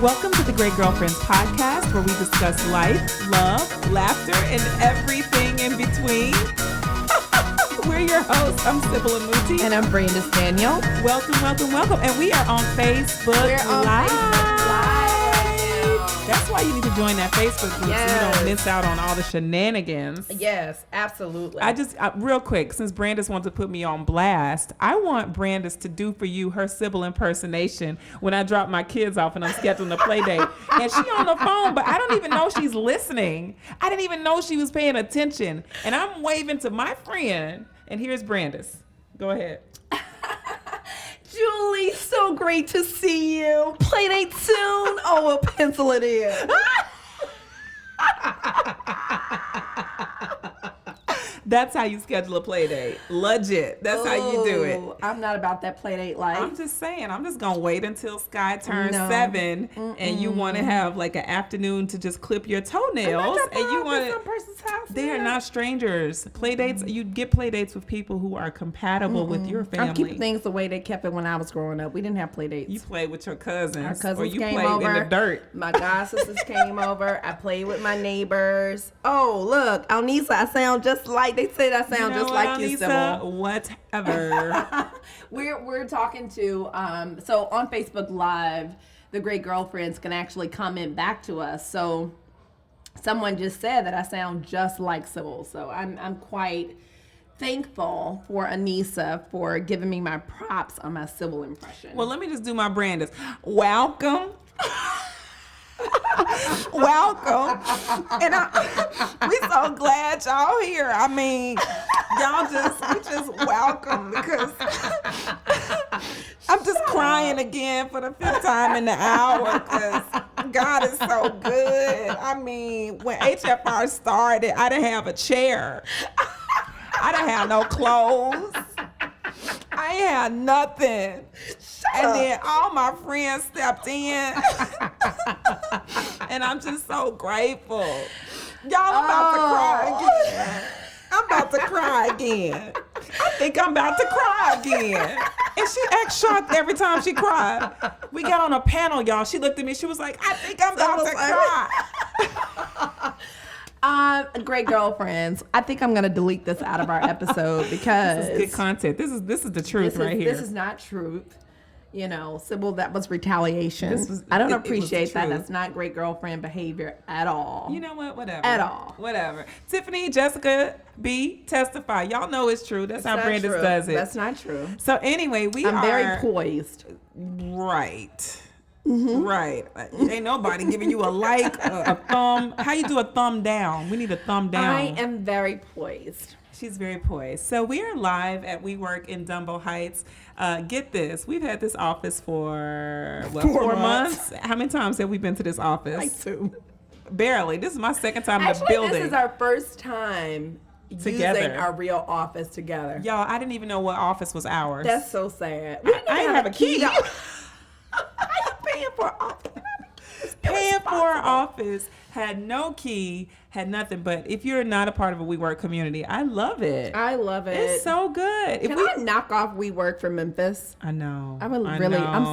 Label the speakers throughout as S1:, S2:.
S1: Welcome to the Great Girlfriends podcast, where we discuss life, love, laughter, and everything in between. We're your hosts. I'm Sybil Amuti.
S2: And I'm Brandis Daniel.
S1: Welcome, welcome, welcome. And we are on Facebook Live. That's why you need to join that Facebook group so you don't miss out on all the shenanigans.
S2: Yes, absolutely.
S1: Real quick, since Brandis wants to put me on blast, I want Brandis to do for you her Sybil impersonation when I drop my kids off and I'm scheduling a play date. And she on the phone, but I don't even know she's listening. I didn't even know she was paying attention. And I'm waving to my friend, and here's Brandis. Go ahead.
S2: Julie, so great to see you. Playdate soon. Oh, we'll pencil it in.
S1: That's how you schedule a play date. Legit. That's how you do it.
S2: I'm not about that playdate life.
S1: I'm just saying. I'm just going to wait until Sky turns 7 and you want to have like an afternoon to just clip your toenails. And you want to.
S2: Some person's house.
S1: They are not strangers. Play dates. You get play dates with people who are compatible with your family.
S2: I'm keeping things the way they kept it when I was growing up. We didn't have play dates.
S1: You played with your cousins.
S2: Our cousins
S1: or you
S2: came
S1: played
S2: over.
S1: in the dirt.
S2: My god sisters came over. I played with my neighbors. Oh, look, Alnisa, I sound just like they said. I sound just like you, Sybil.
S1: Whatever.
S2: We're talking to so on Facebook Live, the Great Girlfriends can actually comment back to us. So someone just said that I sound just like Sybil. So I'm quite thankful for Anissa for giving me my props on my Sybil impression.
S1: Well, let me just do my Brandis. Welcome. Welcome. And we so glad y'all here. I mean, we just welcome because I'm just crying again for the 5th time in the hour because God is so good. I mean, when HFR started, I didn't have a chair. I didn't have no clothes. I ain't had nothing. Then all my friends stepped in. And I'm just so grateful. Y'all, I'm about to cry again. I'm about to cry again. I think I'm about to cry again. And she acts shocked every time she cried. We got on a panel, y'all. She looked at me. She was like, I think I'm about to cry.
S2: Great Girlfriends. I think I'm gonna delete this out of our episode because
S1: this is good content. This is the truth right here.
S2: This is not truth. You know, Sybil, that was retaliation. I don't appreciate that. That's not great girlfriend behavior at all.
S1: You know what? Whatever.
S2: At all.
S1: Whatever. Tiffany, Jessica, B, testify. Y'all know it's true. That's how Brandis does it.
S2: That's not true.
S1: So anyway,
S2: I'm very poised.
S1: Right. Mm-hmm. Right. Ain't nobody giving you a like, a thumb. How you do a thumb down? We need a thumb down.
S2: I am very poised.
S1: She's very poised. So we are live at WeWork in Dumbo Heights. Get this. We've had this office for, 4 months? How many times have we been to this office?
S2: Like 2.
S1: Barely. This is my second time in the building.
S2: This is our first time together. Using our real office together.
S1: Y'all, I didn't even know what office was ours.
S2: That's so sad.
S1: I didn't have a key.
S2: How you paying for an office?
S1: Paying for an office, had no key, had nothing. But if you're not a part of a WeWork community, I love it.
S2: I love it.
S1: It's so good.
S2: Can I knock off WeWork for Memphis?
S1: I know.
S2: I'm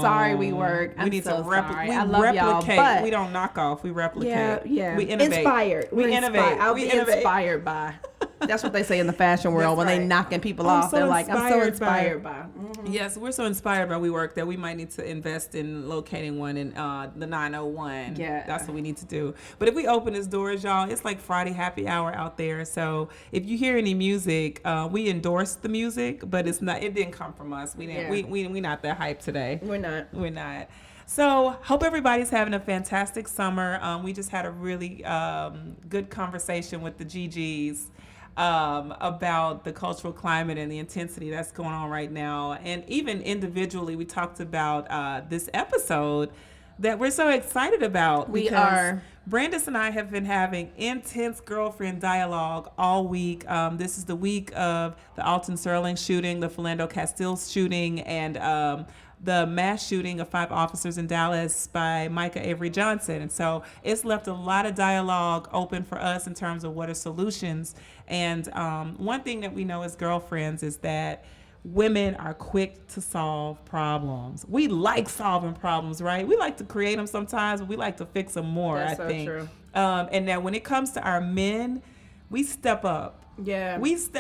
S2: sorry, WeWork.
S1: We need to replicate.
S2: I love y'all, but
S1: we don't knock off. We replicate.
S2: Yeah.
S1: We innovate.
S2: Inspired.
S1: We innovate.
S2: I'll be inspired by. That's what they say in the fashion world when they knocking people off. They're like, I'm so inspired by.
S1: Mm-hmm. Yes, we're so inspired by WeWork that we might need to invest in locating one in the 901.
S2: Yeah.
S1: That's what we need to do. But if we open this doors, y'all, it's like Friday happy hour out there. So if you hear any music, we endorse the music, but it didn't come from us. We didn't. We not that hype today.
S2: We're not.
S1: So hope everybody's having a fantastic summer. We just had a really good conversation with the GGs about the cultural climate and the intensity that's going on right now. And even individually, we talked about this episode that we're so excited about.
S2: We are.
S1: Brandis and I have been having intense girlfriend dialogue all week. This is the week of the Alton Sterling shooting, the Philando Castile shooting, and the mass shooting of 5 officers in Dallas by Micah Avery Johnson. And so it's left a lot of dialogue open for us in terms of what are solutions. And one thing that we know as girlfriends is that women are quick to solve problems. We like solving problems, right? We like to create them sometimes, but we like to fix them more.
S2: That's
S1: I
S2: so
S1: think.
S2: true.
S1: And now when it comes to our men, we step up.
S2: Yeah.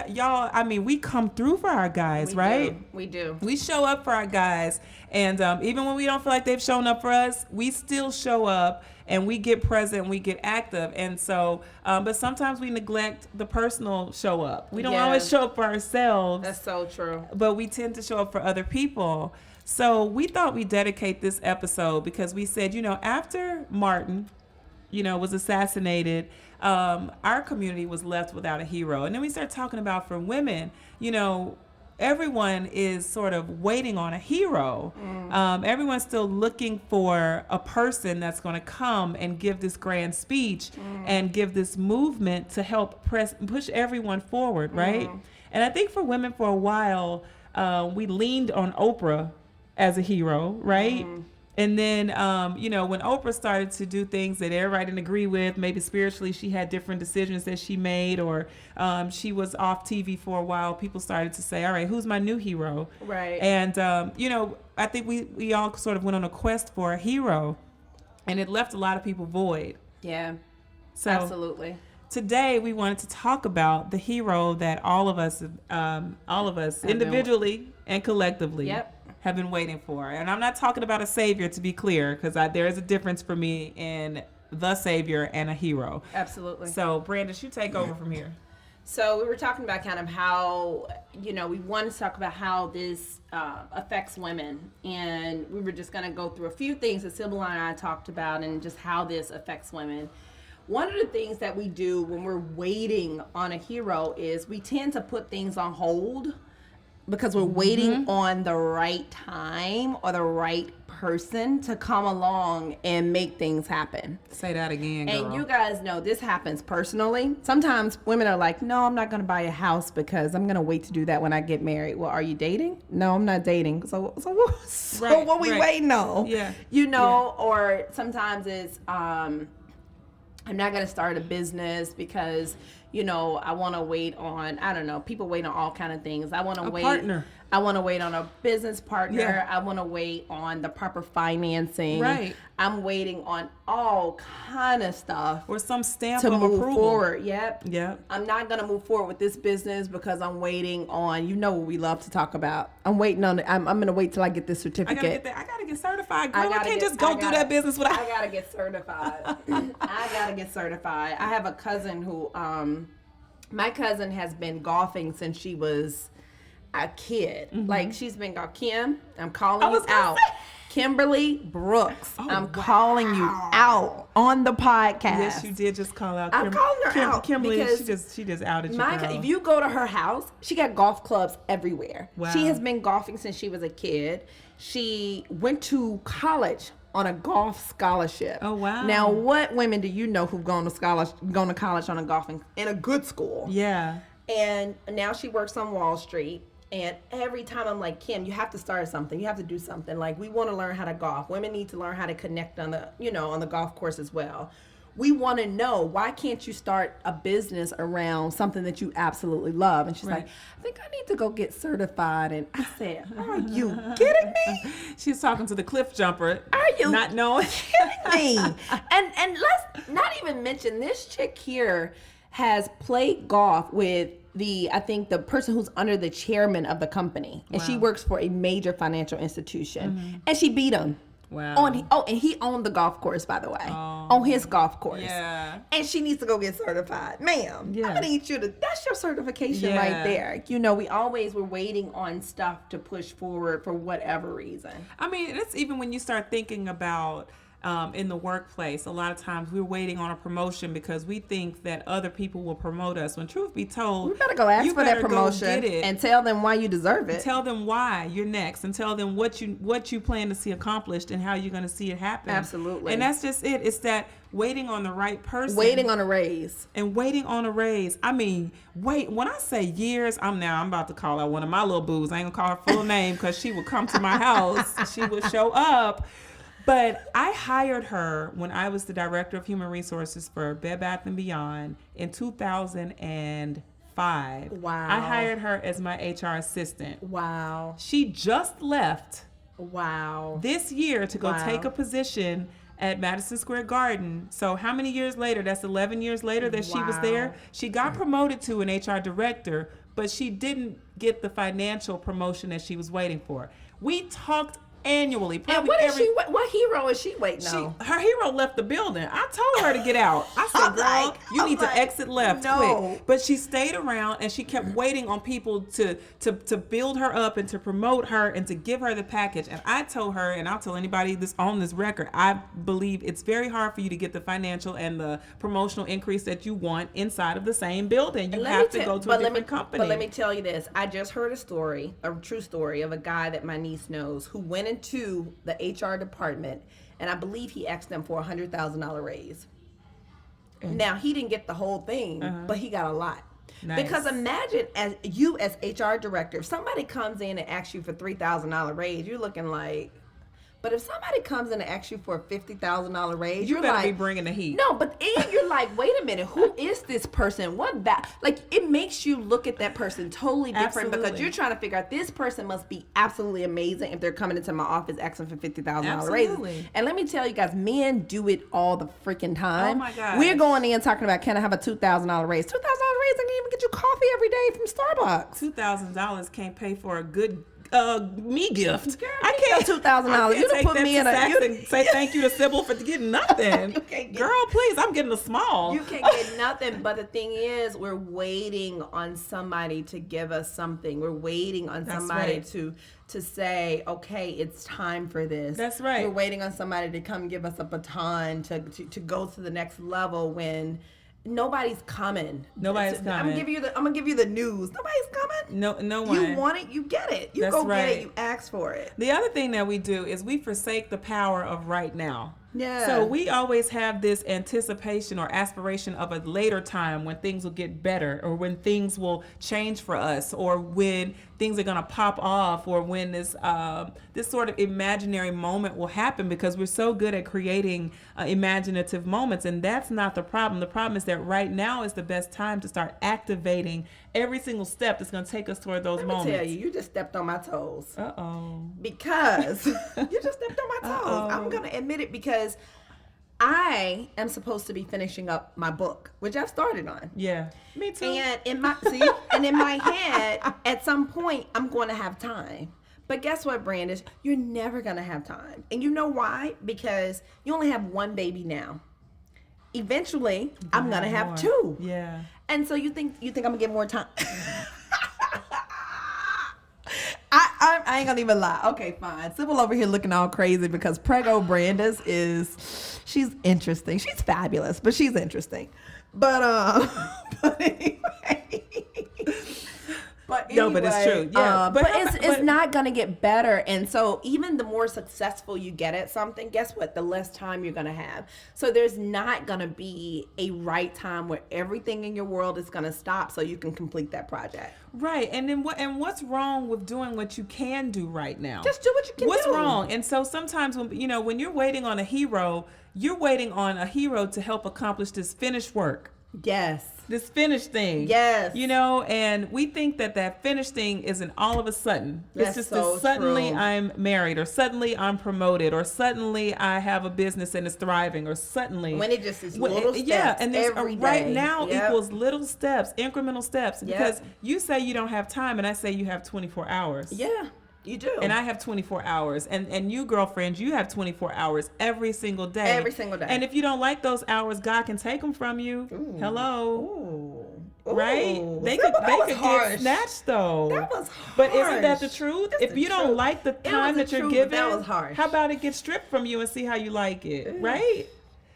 S1: Y'all, I mean, we come through for our guys, right?
S2: We do.
S1: We show up for our guys. And even when we don't feel like they've shown up for us, we still show up and we get present and we get active. And so, but sometimes we neglect the personal show up. We don't always show up for ourselves.
S2: That's so true.
S1: But we tend to show up for other people. So we thought we'd dedicate this episode because we said, after Martin, was assassinated, our community was left without a hero. And then we started talking about for women, everyone is sort of waiting on a hero. Everyone's still looking for a person that's going to come and give this grand speech and give this movement to help push everyone forward, right? And I think for women for a while, we leaned on Oprah as a hero, right? And then, when Oprah started to do things that everybody didn't agree with, maybe spiritually she had different decisions that she made, or she was off TV for a while, people started to say, all right, who's my new hero?
S2: Right.
S1: And, I think we all sort of went on a quest for a hero, and it left a lot of people void.
S2: Yeah,
S1: so
S2: absolutely.
S1: Today we wanted to talk about the hero that all of us individually and collectively have been waiting for. And I'm not talking about a savior, to be clear, because there is a difference for me in the savior and a hero.
S2: Absolutely.
S1: So, Brandis, you take over from here.
S2: So we were talking about kind of how, we wanted to talk about how this affects women. And we were just going to go through a few things that Sybil and I talked about and just how this affects women. One of the things that we do when we're waiting on a hero is we tend to put things on hold because we're waiting on the right time or the right person to come along and make things happen.
S1: Say that again, girl.
S2: And you guys know this happens personally. Sometimes women are like, no, I'm not going to buy a house because I'm going to wait to do that when I get married. Well, are you dating? No, I'm not dating. So what are we waiting on?
S1: Yeah.
S2: Or sometimes it's, I'm not going to start a business because, I want to wait on, I don't know, people wait on all kind of things. I want to wait.
S1: Partner.
S2: I want to wait on a business partner.
S1: Yeah.
S2: I want to wait on the proper financing.
S1: Right.
S2: I'm waiting on all kind of stuff.
S1: Or some stamp
S2: to
S1: of
S2: move
S1: approval.
S2: forward. Yep.
S1: Yep.
S2: I'm not going to move forward with this business because I'm waiting on, what we love to talk about. I'm waiting on I'm going to wait till I get this certificate.
S1: I got to get certified. Girl, I can't just go do that business without.
S2: I got to get certified. I got to get certified. I have a cousin who, my cousin has been golfing since she was a kid. Like, she's been Kim, I'm calling you out. Kimberly Brooks, I'm calling you out on the podcast.
S1: Yes, you did just call out.
S2: I'm calling her out.
S1: Kimberly,
S2: because
S1: she just outed you, girl.
S2: If you go to her house, she got golf clubs everywhere.
S1: Wow.
S2: She has been golfing since she was a kid. She went to college on a golf scholarship.
S1: Oh, wow.
S2: Now, what women do you know who've gone to college on a golfing in a good school?
S1: Yeah.
S2: And now she works on Wall Street. And every time I'm like, Kim, you have to start something. You have to do something. Like, we want to learn how to golf. Women need to learn how to connect on the, on the golf course as well. We want to know, why can't you start a business around something that you absolutely love? And she's like, I think I need to go get certified. And I said, are you kidding me?
S1: She's talking to the cliff jumper.
S2: Are you
S1: not knowing?
S2: kidding me? And let's not even mention, this chick here has played golf with I think the person who's under the chairman of the company. And she works for a major financial institution. And she beat him.
S1: Wow.
S2: And he owned the golf course, by the way. On his golf course.
S1: Yeah.
S2: And she needs to go get certified. Ma'am,
S1: Yeah.
S2: I'm going to need you that's your certification right there. We're waiting on stuff to push forward for whatever reason.
S1: I mean, it's even when you start thinking about in the workplace, a lot of times we're waiting on a promotion because we think that other people will promote us. When truth be told,
S2: You better go ask for that promotion
S1: get it.
S2: and tell them why you deserve it.
S1: Tell them why you're next, and tell them what you plan to see accomplished and how you're going to see it happen.
S2: Absolutely.
S1: And that's just it. It's that waiting on the right person.
S2: Waiting on a raise.
S1: And waiting on a raise. I mean, when I say years, I'm about to call out one of my little boos. I ain't gonna call her full name because she would come to my house. She would show up. But I hired her when I was the director of human resources for Bed Bath & Beyond in 2005. 2005.
S2: Wow.
S1: I hired her as my HR assistant.
S2: Wow.
S1: She just left
S2: Wow.
S1: this year to go
S2: Wow.
S1: take a position at Madison Square Garden. So how many years later? That's 11 years later that she was there. She got promoted to an HR director, but she didn't get the financial promotion that she was waiting for. We talked annually.
S2: And what hero is she waiting on?
S1: Her hero left the building. I told her to get out. I said, girl, you need to exit left quick. But she stayed around and she kept waiting on people to build her up and to promote her and to give her the package. And I told her, and I'll tell anybody this on this record, I believe it's very hard for you to get the financial and the promotional increase that you want inside of the same building. You have to go to a different company.
S2: But let me tell you this. I just heard a true story of a guy that my niece knows who went into the HR department, and I believe he asked them for $100,000 raise. Now he didn't get the whole thing, but he got a lot. Nice. Because imagine as HR director, if somebody comes in and asks you for $3,000 raise, you're looking like. But if somebody comes in and asks you for a $50,000 raise,
S1: you better be bringing the heat.
S2: No, but and you're like, wait a minute, who is this person? Like, it makes you look at that person totally different. Absolutely. Because you're trying to figure out this person must be absolutely amazing if they're coming into my office asking for $50,000 raises. And let me tell you guys, men do it all the freaking time.
S1: Oh my God,
S2: we're going in talking about, can I have a $2,000 raise? $2,000 raise, I can even get you coffee every day from Starbucks.
S1: $2,000 can't pay for a good me gift.
S2: Girl, I can't $2,000. You put me in
S1: and say thank you to Sybil for getting nothing. Girl, please, I'm getting a small.
S2: You can't get nothing. But the thing is, we're waiting on somebody to give us something. We're waiting on somebody to say, okay, it's time for this.
S1: That's right.
S2: We're waiting on somebody to come give us a baton to go to the next level when nobody's coming.
S1: Nobody's coming.
S2: I'm gonna give you the news. Nobody's coming.
S1: No one.
S2: You want it, you get it. You
S1: That's
S2: go
S1: right.
S2: get it. You ask for it.
S1: The other thing that we do is we forsake the power of right now.
S2: Yeah.
S1: So we always have this anticipation or aspiration of a later time when things will get better, or when things will change for us, or when things are going to pop off, or when this sort of imaginary moment will happen, because we're so good at creating imaginative moments. And that's not the problem. The problem is that right now is the best time to start activating every single step that's going to take us toward those moments.
S2: Let me tell you, you just stepped on my toes.
S1: Uh-oh.
S2: Because you just stepped on my toes.
S1: Uh-oh.
S2: I'm going to admit it, because I am supposed to be finishing up my book, which I've started on.
S1: Yeah, me too.
S2: And in my head, at some point, I'm going to have time. But guess what, Brandis? You're never going to have time. And you know why? Because you only have one baby now. Eventually, I'm going to have two.
S1: Yeah.
S2: And so you think I'm going to get more time? I ain't gonna even lie. Okay, fine. Sybil over here looking all crazy because Prego Brandis she's interesting. She's fabulous, but she's interesting. But anyway.
S1: No, but it's true. Yeah,
S2: but it's not gonna get better. And so even the more successful you get at something, guess what? The less time you're gonna have. So there's not gonna be a right time where everything in your world is gonna stop so you can complete that project.
S1: Right. And then what's wrong with doing what you can do right now?
S2: Just do what you can do.
S1: What's wrong? And so sometimes when you're waiting on a hero, you're waiting on a hero to help accomplish this finished work.
S2: Yes.
S1: This finished thing.
S2: Yes.
S1: And we think that finished thing isn't all of a sudden.
S2: That's
S1: it's just
S2: so
S1: that suddenly
S2: true.
S1: I'm married, or suddenly I'm promoted, or suddenly I have a business and it's thriving, or suddenly.
S2: When it just is little steps.
S1: Yeah, and
S2: every
S1: right
S2: day.
S1: now
S2: Yep.
S1: equals little steps, incremental steps.
S2: Yep.
S1: Because you say you don't have time, and I say you have 24 hours.
S2: Yeah. You do.
S1: And I have 24 hours. And you, girlfriend, you have 24 hours every single day.
S2: Every single day.
S1: And if you don't like those hours, God can take them from you.
S2: Ooh.
S1: Hello.
S2: Ooh.
S1: Right?
S2: Ooh.
S1: They
S2: That
S1: could
S2: was harsh.
S1: get snatched, though.
S2: That was harsh.
S1: But isn't that the truth?
S2: That's
S1: If
S2: the
S1: you don't
S2: truth.
S1: like the time
S2: was
S1: that
S2: the
S1: you're
S2: truth,
S1: given,
S2: but that was harsh.
S1: how about it get stripped from you and see how you like it, right?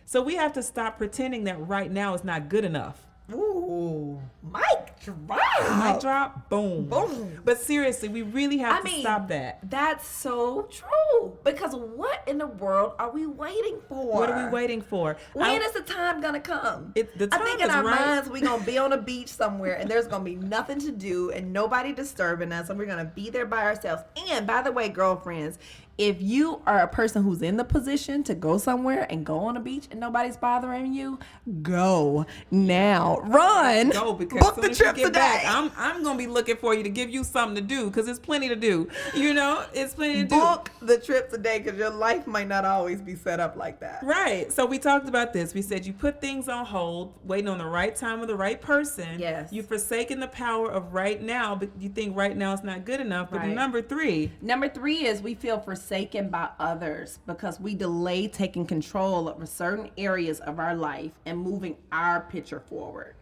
S1: So we have to stop pretending that right now is not good enough.
S2: Ooh. Mic drop.
S1: Mic drop, boom.
S2: Boom.
S1: But seriously, we really have to stop that.
S2: That's so true. Because what in the world are we waiting for?
S1: What are we waiting for?
S2: When is the time gonna come?
S1: The time
S2: I think in
S1: is
S2: our
S1: right.
S2: minds we're gonna be on a beach somewhere and there's gonna be nothing to do and nobody disturbing us, and we're gonna be there by ourselves. And by the way, girlfriends, if you are a person who's in the position to go somewhere and go on a beach and nobody's bothering you, go now. Run.
S1: Go, because
S2: book
S1: soon
S2: the
S1: as you
S2: trip
S1: get
S2: today.
S1: back, I'm gonna be looking for you to give you something to do, because it's plenty to do. You know, it's plenty to do.
S2: Book the trip today, because your life might not always be set up like that.
S1: Right. So we talked about this. We said you put things on hold, waiting on the right time with the right person.
S2: Yes.
S1: You've forsaken the power of right now, but you think right now is not good enough. But
S2: Right.
S1: number three
S2: is we feel forsaken by others because we delay taking control of certain areas of our life and moving our picture forward.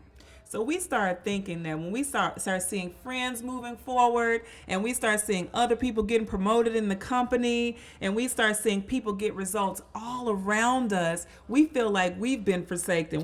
S1: So we started thinking that when we start seeing friends moving forward, and we start seeing other people getting promoted in the company, and we start seeing people get results all around us, we feel like we've been forsaken,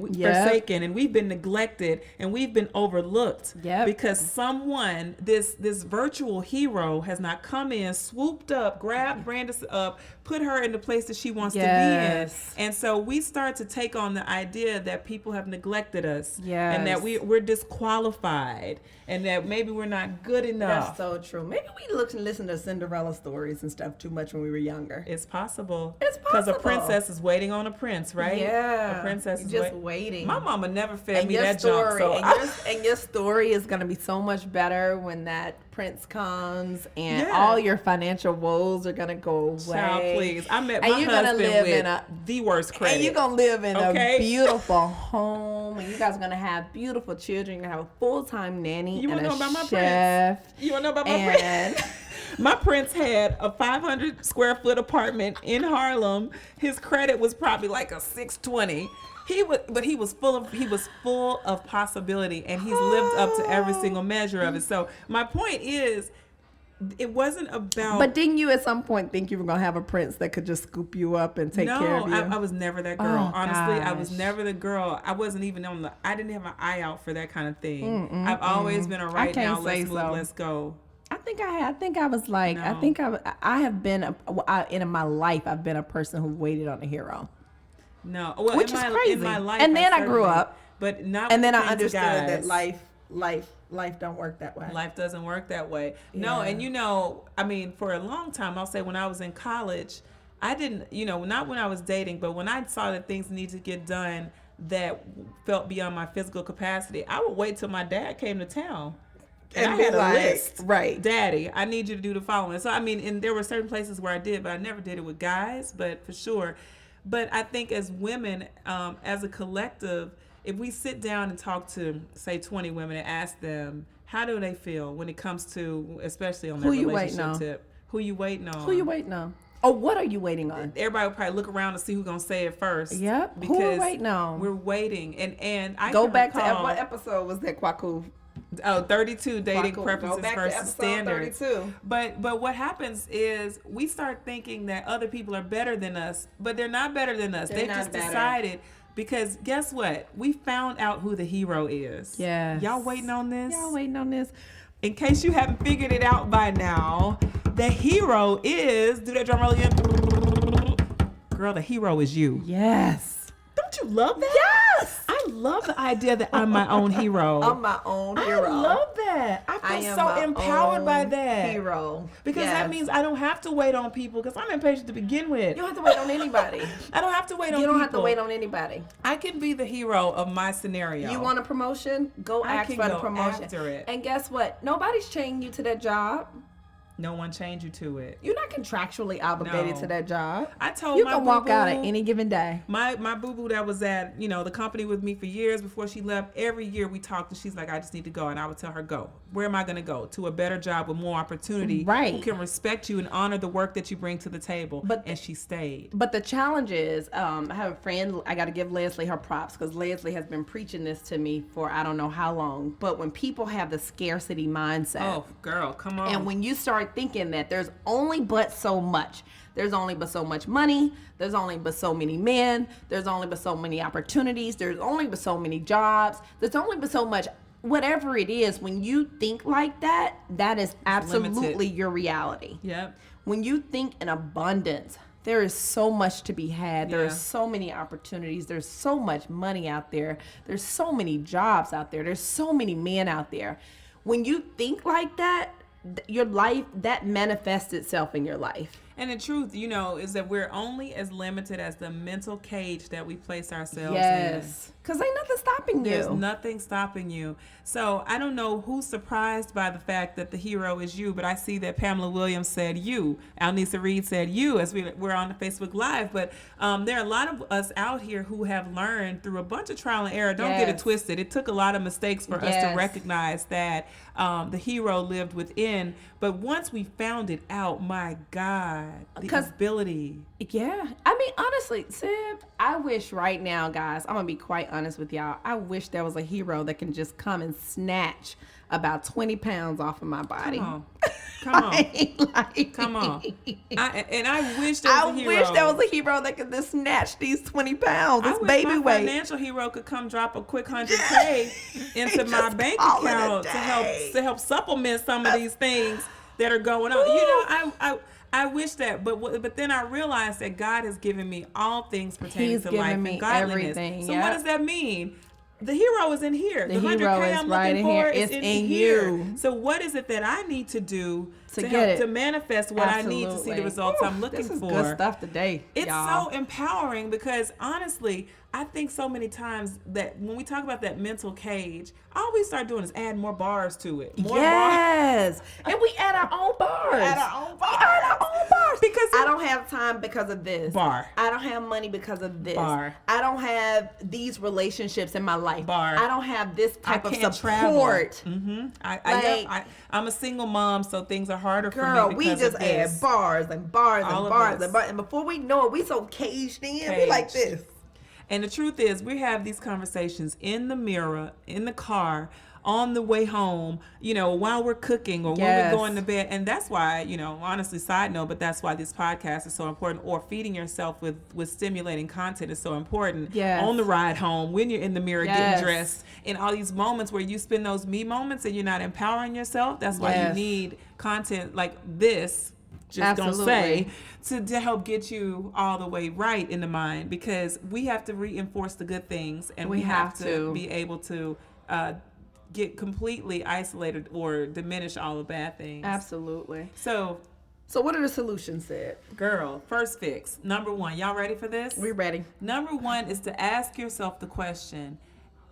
S1: and we've been neglected, and we've been overlooked.
S2: Yep.
S1: Because someone, this virtual hero, has not come in, swooped up, grabbed Brandis up, put her in the place that she wants to be in. And so we start to take on the idea that people have neglected us, and that we're disqualified, and that maybe we're not good enough.
S2: That's so true. Maybe we looked and listened to Cinderella stories and stuff too much when we were younger.
S1: It's possible.
S2: It's possible.
S1: Because a princess is waiting on a prince, right?
S2: Yeah.
S1: A princess is
S2: just waiting.
S1: My mama never fed me
S2: your
S1: that
S2: story,
S1: junk. So
S2: and your story is going to be so much better when that prince comes, and
S1: Yeah.
S2: all your financial woes are going to go away.
S1: Child, please. I met my
S2: And you're gonna
S1: husband
S2: live
S1: with
S2: in
S1: the worst credit.
S2: And you're going to live in
S1: Okay?
S2: a beautiful home, and you guys are going to have beautiful children. You're going to have a full-time nanny
S1: You
S2: and
S1: wanna
S2: a
S1: know about my
S2: chef.
S1: prince? You want to know about my
S2: And
S1: prince? My prince had a 500 square foot apartment in Harlem. His credit was probably like a 620. He was full of possibility, and he's lived up to every single measure of it. So my point is, it wasn't about.
S2: But didn't you at some point think you were going to have a prince that could just scoop you up and take care of you?
S1: No, I was never that girl.
S2: Oh,
S1: Honestly, I was
S2: gosh.
S1: never the girl. I wasn't even I didn't have my eye out for that kind of thing. I've always been a right now, let's move, let's go.
S2: I think I was like,
S1: No.
S2: I have been, in my life, I've been a person who waited on a hero.
S1: No. Well,
S2: Which
S1: in
S2: is
S1: my,
S2: crazy.
S1: In my life,
S2: And then I grew
S1: certainly-
S2: up.
S1: But not
S2: And
S1: with
S2: then
S1: the
S2: I
S1: things of
S2: understood that
S1: guys.
S2: life don't work that way.
S1: Life doesn't work that way. No,
S2: Yeah.
S1: and I mean, for a long time, I'll say when I was in college, I didn't, not when I was dating, but when I saw that things needed to get done that felt beyond my physical capacity, I would wait till my dad came to town. And I
S2: be
S1: had a
S2: like,
S1: list.
S2: right.
S1: Daddy, I need you to do the following. So, I mean, and there were certain places where I did, but I never did it with guys, but for sure. But I think as women, as a collective, if we sit down and talk to, say, 20 women and ask them, how do they feel when it comes to, especially on their relationship tip? Who you waiting on?
S2: Who you waiting on? Oh, what are you waiting on?
S1: Everybody will probably look around to see who's going to say it first.
S2: Yep.
S1: Because
S2: Who we waiting on?
S1: we're waiting. And I
S2: Go
S1: can
S2: back
S1: recall,
S2: to what episode was that, Kwaku?
S1: 32 dating
S2: Kwaku.
S1: preferences
S2: Go back to
S1: versus
S2: episode
S1: standards.
S2: 32.
S1: But what happens is we start thinking that other people are better than us, but they're not better than us. They've
S2: not
S1: just
S2: better.
S1: decided, because guess what? We found out who the hero is.
S2: Yes.
S1: Y'all waiting on this?
S2: Y'all waiting on this?
S1: In case you haven't figured it out by now, the hero is, do that drum roll again. Girl, the hero is you.
S2: Yes.
S1: Don't you love that?
S2: Yes.
S1: I love the idea that I'm my own hero.
S2: I'm my own hero.
S1: I love that. I feel
S2: am
S1: so
S2: my
S1: empowered by
S2: own
S1: that.
S2: Hero.
S1: Because that means I don't have to wait on people, because I'm impatient to begin with.
S2: You don't have to wait on anybody.
S1: I don't have to wait on people.
S2: You don't have to wait on anybody.
S1: I can be the hero of my scenario.
S2: You want a promotion? Go
S1: I
S2: ask
S1: can
S2: for the
S1: go
S2: promotion.
S1: after it.
S2: And guess what? Nobody's chaining you to that job.
S1: No one chained you to it.
S2: You're not contractually obligated
S1: No.
S2: to that job.
S1: I told
S2: You
S1: my
S2: can walk out at
S1: boo-boo-
S2: any given day.
S1: My boo-boo that was at, the company with me for years before she left, every year we talked and she's like, I just need to go. And I would tell her, go. Where am I going to go? To a better job with more opportunity.
S2: Right.
S1: Who can respect you and honor the work that you bring to the table. And she stayed.
S2: But the challenge is, I have a friend, I got to give Leslie her props, because Leslie has been preaching this to me for I don't know how long. But when people have the scarcity mindset.
S1: Oh, girl, come on.
S2: And when you start thinking that there's only but so much, there's only but so much money, there's only but so many men, there's only but so many opportunities, there's only but so many jobs, there's only but so much, whatever it is, when you think like that, that is absolutely your reality.
S1: Yep.
S2: When you think in abundance, there is so much to be had. There are
S1: Yeah.
S2: so many opportunities. There's so much money out there. There's so many jobs out there. There's so many men out there. When you think like that, your life, that manifests itself in your life.
S1: And the truth, is that we're only as limited as the mental cage that we place ourselves in.
S2: Yes. Because ain't nothing stopping you.
S1: There's nothing stopping you. So I don't know who's surprised by the fact that the hero is you, but I see that Pamela Williams said you. Alnisa Reed said you as we're on the Facebook Live. But there are a lot of us out here who have learned through a bunch of trial and error. Don't get it twisted. It took a lot of mistakes for us to recognize that the hero lived within. But once we found it out, my God, the ability.
S2: Yeah. I mean, honestly, Sib, I wish right now, guys, I'm going to be quite honest with y'all. I wish there was a hero that can just come and snatch about 20 pounds off of my body.
S1: Come on. Come on. I wish there was a hero.
S2: I wish there was a hero that could just snatch these 20 pounds. This baby
S1: my
S2: weight.
S1: Financial hero could come drop a quick $100K into my bank account to help supplement some of these things that are going on. I wish that, but then I realized that God has given me all things pertaining to life and godliness.
S2: Everything.
S1: So what does that mean? The hero is in here. The
S2: hero
S1: 100K
S2: is
S1: I'm
S2: right
S1: looking
S2: in
S1: for
S2: here.
S1: is
S2: It's
S1: in here. So what is it that I need to do to manifest what I need to see the results I'm looking for?
S2: This is good stuff today,
S1: It's
S2: y'all.
S1: so empowering because honestly, I think so many times that when we talk about that mental cage, all we start doing is add more bars to it.
S2: Yes. And we add our own bars. Because I don't have time because of this.
S1: Bar.
S2: I don't have money because of this.
S1: Bar.
S2: I don't have these relationships in my life.
S1: Bar.
S2: I don't have this type of support.
S1: Mm-hmm. I'm a single mom, so things are harder for me.
S2: Girl, we just add bars and bars and bars and bars. And before we know it, we so caged in. We like this.
S1: And the truth is, we have these conversations in the mirror, in the car, on the way home, while we're cooking or when we're going to bed. And that's why, honestly, side note, but that's why this podcast is so important, or feeding yourself with stimulating content is so important. On the ride home, when you're in the mirror getting dressed, in all these moments where you spend those me moments and you're not empowering yourself. That's why you need content like this. Just don't say to help get you all the way right in the mind, because we have to reinforce the good things and we have to be able to get completely isolated or diminish all the bad things.
S2: Absolutely.
S1: So
S2: what are the solutions, Sid?
S1: Girl, first fix. Number one, y'all ready for this?
S2: We're ready.
S1: Number one is to ask yourself the question,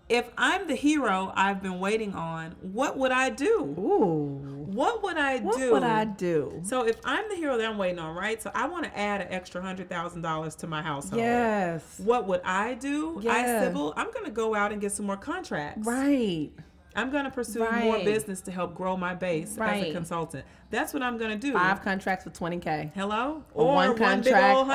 S1: if I'm the hero I've been waiting on, what would I do?
S2: Ooh.
S1: What would I do?
S2: What would I do?
S1: So if I'm the hero that I'm waiting on, right? So I want to add an extra $100,000 to my household.
S2: Yes.
S1: What would I do? I'm going to go out and get some more contracts.
S2: Right.
S1: I'm going to pursue more business to help grow my base as a consultant. That's what I'm going to do.
S2: 5 contracts for $20K.
S1: Hello?
S2: Or one contract for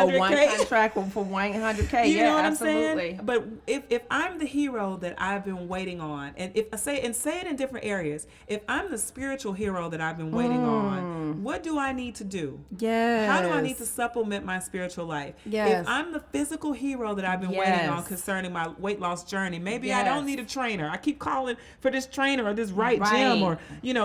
S2: $100K.
S1: You know what I'm
S2: absolutely.
S1: saying? But if I'm the hero that I've been waiting on, and say it in different areas, if I'm the spiritual hero that I've been waiting on, what do I need to do?
S2: Yes.
S1: How do I need to supplement my spiritual life?
S2: Yes.
S1: If I'm the physical hero that I've been waiting on concerning my weight loss journey, maybe I don't need a trainer. I keep calling for this trainer or this right gym or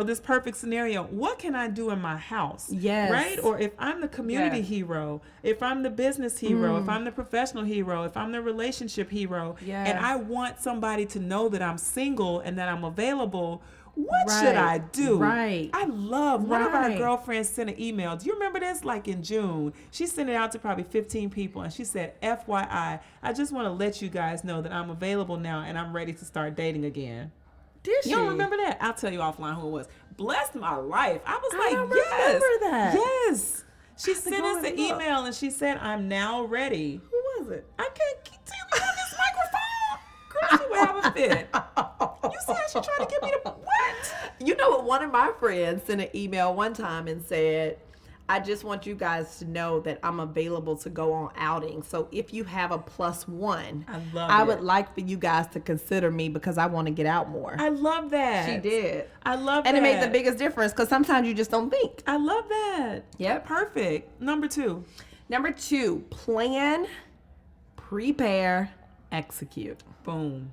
S1: this perfect scenario. What can I do in my house? Right? Or if I'm the community hero, if I'm the business hero, if I'm the professional hero, if I'm the relationship hero, and I want somebody to know that I'm single and that I'm available, what should I do?
S2: Right.
S1: I love one of our girlfriends sent an email. Do you remember this? Like in June, she sent it out to probably 15 people, and she said, FYI, I just want to let you guys know that I'm available now and I'm ready to start dating again.
S2: Did she?
S1: You don't remember that? I'll tell you offline who it was. Blessed my life. I was like,
S2: remember that.
S1: Yes. She sent us an email and she said, I'm now ready.
S2: Who was it?
S1: I can't keep telling you on this microphone. Girl, she would have a fit. You see how she tried to get me to what?
S2: You know what? One of my friends sent an email one time and said, I just want you guys to know that I'm available to go on outing. So if you have a +1, I would like for you guys to consider me because I want to get out more.
S1: I love that.
S2: She did.
S1: I love that.
S2: And it made the biggest difference because sometimes you just don't think.
S1: I love that.
S2: Yep.
S1: Perfect. Number 2,
S2: plan, prepare, execute.
S1: Boom.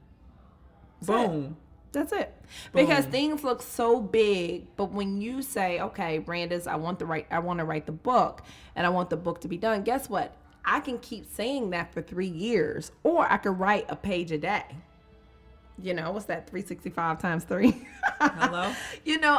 S2: Boom. That's it. Because things look so big, but when you say, okay, Brandis, I want to write the book and I want the book to be done, guess what? I can keep saying that for 3 years, or I could write a page a day. what's that? 365 times 3.
S1: Hello?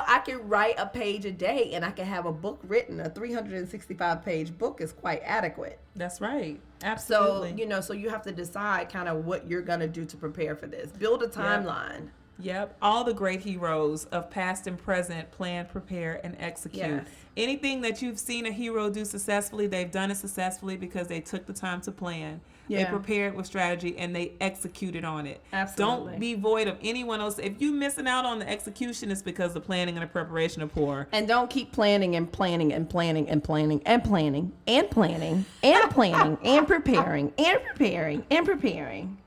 S2: I can write a page a day and I can have a book written. A 365 page book is quite adequate.
S1: That's right. Absolutely.
S2: So you have to decide kind of what you're going to do to prepare for this. Build a timeline.
S1: Yep. All the great heroes of past and present plan, prepare, and execute.
S2: Yes.
S1: Anything that you've seen a hero do successfully, they've done it successfully because they took the time to plan.
S2: Yeah.
S1: They prepared with strategy and they executed on it.
S2: Absolutely.
S1: Don't be void of anyone else. If you're missing out on the execution, it's because the planning and the preparation are poor.
S2: And don't keep planning and planning and planning and planning and planning and planning and planning and preparing and preparing and preparing.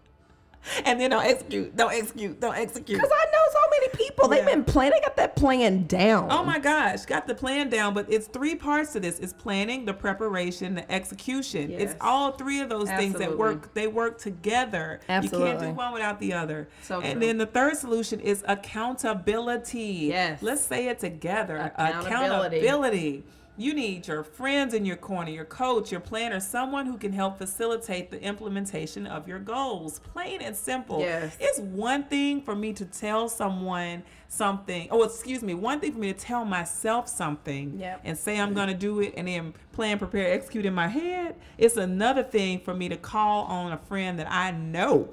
S1: And then don't execute. Because
S2: I know so many people. They've been planning. They got that plan down.
S1: Oh my gosh, got the plan down. But it's 3 parts to this. It's planning, the preparation, the execution.
S2: Yes.
S1: It's all 3 of those things that work. They work together.
S2: Absolutely.
S1: You can't do one without the other.
S2: So
S1: and
S2: true.
S1: then the third solution is accountability.
S2: Yes.
S1: Let's say it together.
S2: Accountability.
S1: Accountability. You need your friends in your corner, your coach, your planner, someone who can help facilitate the implementation of your goals. Plain and simple.
S2: Yes.
S1: It's one thing for me to tell someone something. One thing for me to tell myself something and say I'm going to do it and then plan, prepare, execute in my head. It's another thing for me to call on a friend that I know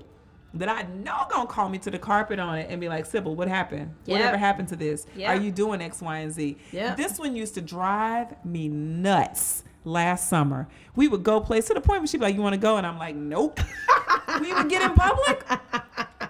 S1: gonna call me to the carpet on it and be like, Sybil, what happened? Whatever happened to this? Are you doing X, Y, and Z? This one used to drive me nuts last summer. We would go place to the point where she'd be like, you want to go? And I'm like, nope. We would get in public.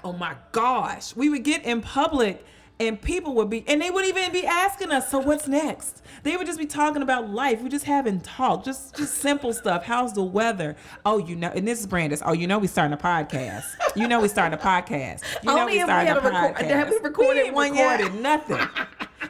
S1: Oh my gosh. We would get in public and people would be, and they wouldn't even be asking us, so what's next? They would just be talking about life. We're just having talk, just simple stuff. How's the weather? Oh, and this is Brandis. Oh, we starting a podcast. We starting a podcast. We starting a podcast.
S2: Have we recorded one yet?
S1: Recorded nothing.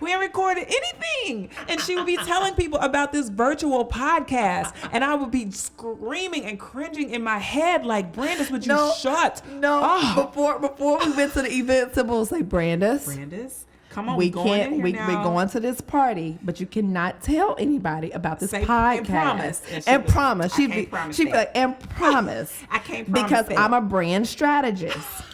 S1: We ain't recorded anything. And she would be telling people about this virtual podcast. And I would be screaming and cringing in my head like, Brandis, would you shut?
S2: No. Oh. Before we went to the event, Sybil would say, Brandis,
S1: come on,
S2: we're going to this party, but you cannot tell anybody about this podcast. And promise. She'd be like, and promise.
S1: I can't promise
S2: because
S1: that.
S2: I'm a brand strategist.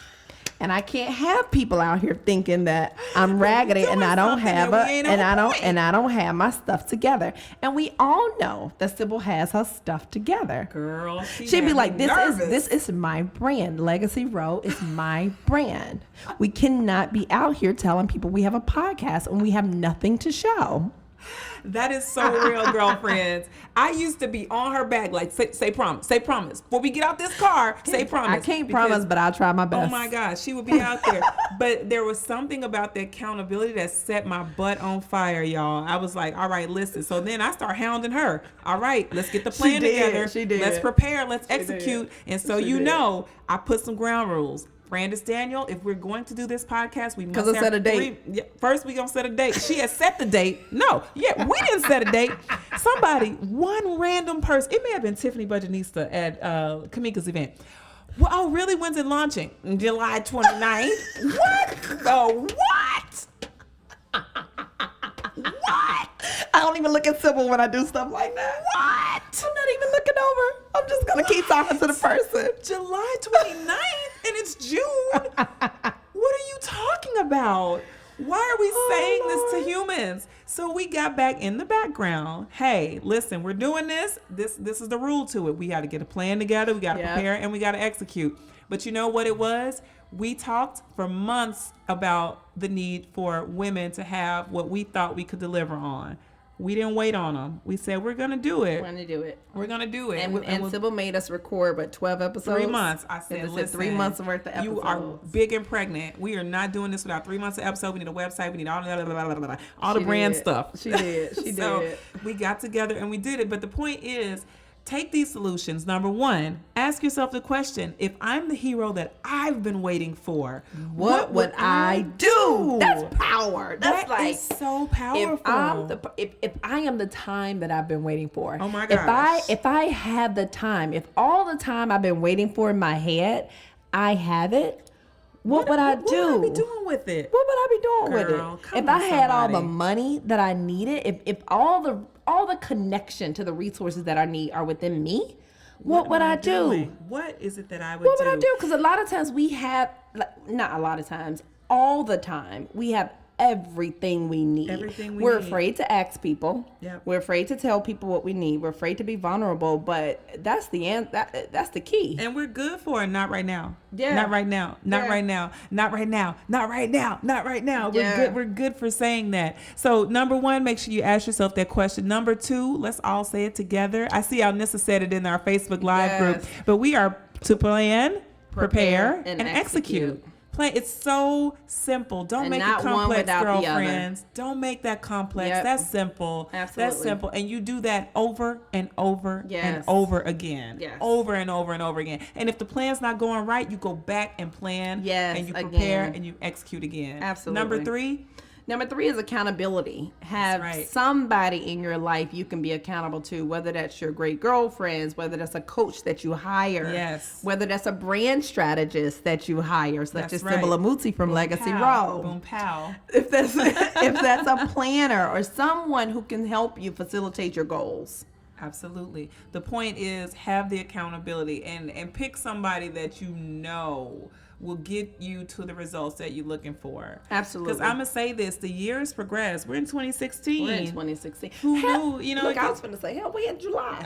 S2: And I can't have people out here thinking that I'm raggedy and I don't have I don't have my stuff together. And we all know that Sybil has her stuff together.
S1: Girl,
S2: she'd be like, this is my brand. Legacy Row is my brand. We cannot be out here telling people we have a podcast and we have nothing to show.
S1: That is so real, girlfriends. I used to be on her back, like, say promise. Before we get out this car, say promise.
S2: I can't promise, but I'll try my best.
S1: Oh my gosh, she would be out there. But there was something about the accountability that set my butt on fire, y'all. I was like, all right, listen. So then I start hounding her. All right, let's get the plan together.
S2: She did.
S1: Let's prepare. Let's execute. And so I put some ground rules. Brandis Daniel, if we're going to do this podcast, we must
S2: set a date.
S1: First, we gonna set a date. She has set the date. We didn't set a date. One random person. It may have been Tiffany Budgetnista at Kamika's event. Well, oh, really? When's it launching? July 29th. What? What? What?
S2: I don't even look at Sybil when I do stuff like that.
S1: What?
S2: I'm not even looking over. I'm just going to keep talking to the person.
S1: July 29th and it's June. What are you talking about? Why are we saying this to humans? So we got back in the background. Hey, listen, we're doing this. This is the rule to it. We got to get a plan together. We got to prepare and we got to execute. But you know what it was? We talked for months about the need for women to have what we thought we could deliver on. We didn't wait on them. We said, we're going to do it. We're going to do it.
S2: And Sybil made us record, 12 episodes?
S1: 3 months. I said, listen.
S2: 3 months worth of episodes.
S1: You are big and pregnant. We are not doing this without 3 months of episode. We need a website. We need all the brand stuff.
S2: She did.
S1: So we got together and we did it. But the point is, take these solutions. Number one, ask yourself the question, if I'm the hero that I've been waiting for,
S2: what would I do? That's power.
S1: That is so powerful.
S2: If I am the time that I've been waiting for.
S1: Oh my gosh.
S2: If I have the time, if all the time I've been waiting for in my head, I have it, what would I do?
S1: What would I be doing with it?
S2: What would I be doing with it? If I had all the money that I needed, if all the connection to the resources that I need are within me, What would
S1: am
S2: I do?
S1: doing? What is it that I would do?
S2: What would I do? Because a lot of times we have, not a lot of times, all the time, we have everything we need. We're afraid to ask people.
S1: Yep.
S2: We're afraid to tell people what we need. We're afraid to be vulnerable, but that's the end. That's the key.
S1: And we're good for it. Not right now.
S2: Yeah.
S1: Not right now. Not
S2: Yeah.
S1: right now. Not right now. Not right now. Not right now. We're
S2: Yeah.
S1: good. We're good for saying that. So number one, make sure you ask yourself that question. Number two, let's all say it together. I see how Nissa said it in our Facebook Live group, but we are to plan, prepare, and execute. Plan. It's so simple. Don't make it complex, girlfriends. Don't make that complex.
S2: Yep.
S1: That's simple.
S2: Absolutely.
S1: That's simple. And you do that over and over and
S2: Yes.
S1: over again.
S2: Yes.
S1: Over and over and over again. And if the plan's not going right, you go back and plan.
S2: Yes,
S1: And you prepare
S2: again.
S1: and you execute again.
S2: Absolutely.
S1: Number three
S2: is accountability. Have
S1: right.
S2: somebody in your life you can be accountable to, whether that's your great girlfriends, whether that's a coach that you hire,
S1: Yes.
S2: whether that's a brand strategist that you hire, such
S1: That's
S2: as
S1: right.
S2: Sybil Amuzi from Legacy
S1: pow.
S2: Row.
S1: Boom pow.
S2: If that's a planner or someone who can help you facilitate your goals.
S1: Absolutely. The point is have the accountability and pick somebody that you know will get you to the results that you're looking for.
S2: Absolutely.
S1: Because I'm going to say this, the years progress. We're in 2016.
S2: We're in 2016.
S1: Who knew? You know,
S2: look, I was going to say, hell, we in July.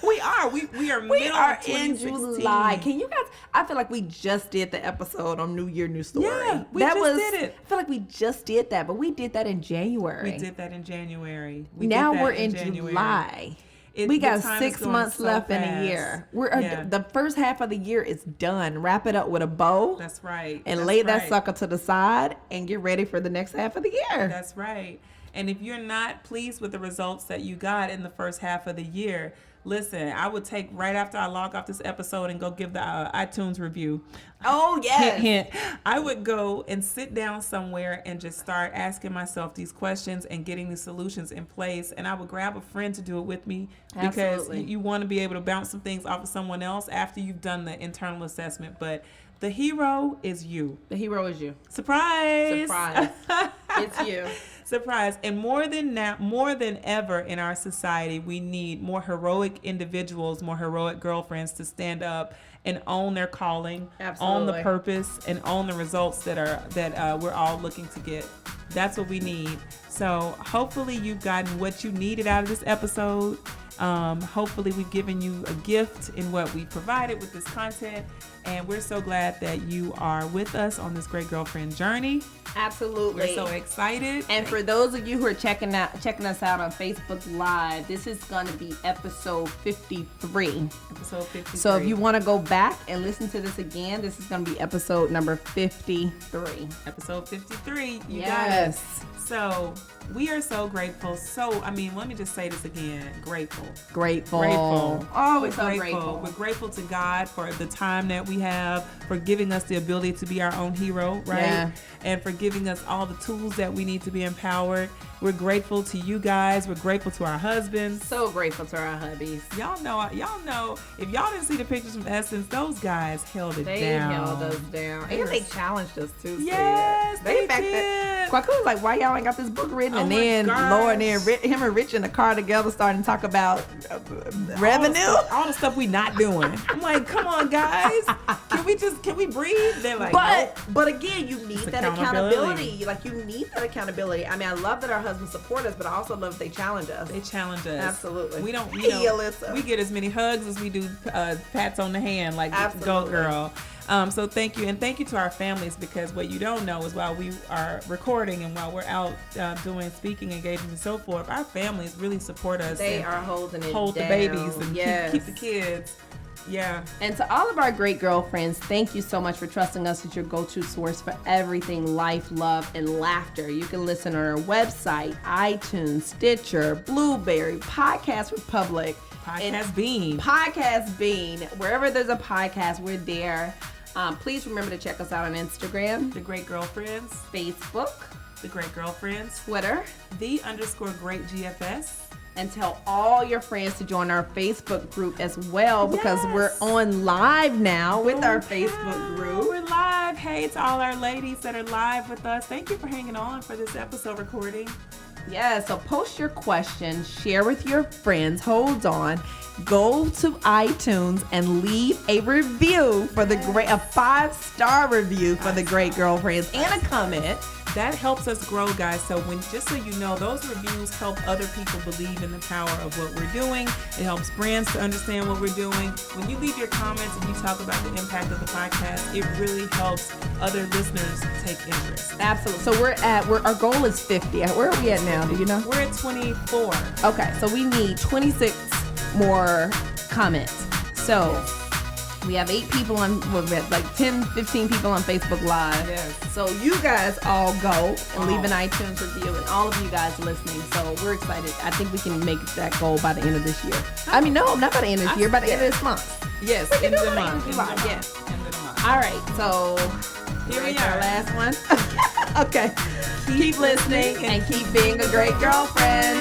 S1: we are. We are middle of
S2: in
S1: 2016.
S2: July. Can you guys? I feel like we just did the episode on New Year, New Story.
S1: Yeah, we just did it.
S2: I feel like we just did that, but we did that in January.
S1: We did that in January.
S2: Now we're in July. We got 6 months left in a year. The first half of the year is done. Wrap it up with a bow.
S1: That's right.
S2: And lay that sucker to the side and get ready for the next half of the year.
S1: That's right. And if you're not pleased with the results that you got in the first half of the year, listen, I would take right after I log off this episode and go give the iTunes review.
S2: Oh, yes.
S1: Hint, hint. I would go and sit down somewhere and just start asking myself these questions and getting these solutions in place. And I would grab a friend to do it with me because
S2: Absolutely.
S1: you want to be able to bounce some things off of someone else after you've done the internal assessment. But the hero is you.
S2: The hero is you.
S1: Surprise.
S2: Surprise. It's you.
S1: Surprise. And more than ever in our society, we need more heroic individuals, more heroic girlfriends to stand up and own their calling, own the purpose, and own the results that we're all looking to get. That's what we need. So hopefully you've gotten what you needed out of this episode. Hopefully we've given you a gift in what we provided with this content. And we're so glad that you are with us on this great girlfriend journey.
S2: Absolutely.
S1: We're so excited.
S2: And for those of you who are checking us out on Facebook Live, this is going to be episode 53.
S1: Episode 53.
S2: So if you want to go back and listen to this again, this is going to be episode number 53.
S1: Episode 53. You
S2: Yes.
S1: got it. So we are so grateful. Let me just say this again. Grateful.
S2: Oh, we're so
S1: grateful.
S2: grateful.
S1: We're grateful to God for the time that we have, for giving us the ability to be our own hero, right?
S2: Yeah.
S1: And for giving us all the tools that we need to be empowered. We're grateful to you guys. We're grateful to our husbands.
S2: So grateful to our hubbies.
S1: Y'all know, if y'all didn't see the pictures from Essence, those guys held it down.
S2: They held us down. And they challenged us too.
S1: Yes, they did.
S2: Kwaku was like, why y'all ain't got this book written?
S1: Oh
S2: and
S1: my
S2: then
S1: gosh.
S2: Laura and then him and Rich in the car together starting to talk about revenue.
S1: All the stuff we not doing. I'm like, come on, guys. Can we breathe? They're like,
S2: but again, you need that accountability. Like, you need that accountability. I mean, I love that our husbands support us, but I also love that they challenge us.
S1: They challenge us.
S2: Absolutely.
S1: We don't,
S2: Alyssa.
S1: we get as many hugs as we do pats on the hand, like
S2: Absolutely.
S1: go girl. So thank you. And thank you to our families, because what you don't know is while we are recording and while we're out doing speaking engagements and so forth, our families really support us.
S2: They are holding it
S1: hold
S2: down.
S1: the babies and
S2: Yes.
S1: keep the kids. Yeah.
S2: And to all of our great girlfriends, thank you so much for trusting us as your go-to source for everything life, love, and laughter. You can listen on our website, iTunes, Stitcher, Blueberry, Podcast Republic,
S1: Podcast Bean.
S2: Podcast Bean. Wherever there's a podcast, we're there. Please remember to check us out on Instagram,
S1: The Great Girlfriends.
S2: Facebook,
S1: The Great Girlfriends.
S2: Twitter,
S1: _Great GFS.
S2: and tell all your friends to join our Facebook group as well, because
S1: Yes.
S2: we're on live now with our Facebook group.
S1: We're live. Hey, to all our ladies that are live with us, thank you for hanging on for this episode recording.
S2: Yeah, so post your questions, share with your friends. Hold on. Go to iTunes and leave a review for the great, a 5-star review for the Great Girlfriends, and a comment.
S1: That helps us grow, guys. So just so you know, those reviews help other people believe in the power of what we're doing. It helps brands to understand what we're doing. When you leave your comments and you talk about the impact of the podcast, it really helps other listeners take interest.
S2: Absolutely. So our goal is 50. Where are we at now? Do you know?
S1: We're at 24.
S2: Okay, so we need 26 more comments. So we have 8 people on, we have like 10, 15 people on Facebook Live.
S1: Yes.
S2: So you guys all go and leave an iTunes review, and all of you guys listening. So we're excited. I think we can make that goal by the end of this year. I mean, no, not by the end of this year, by the end of this month.
S1: Yes,
S2: We can
S1: end
S2: do
S1: of the
S2: it
S1: month.
S2: in July. Yes.
S1: End of the month.
S2: All right, so
S1: Here we
S2: our
S1: are.
S2: last one. Okay. Keep listening and keep being a great girlfriend.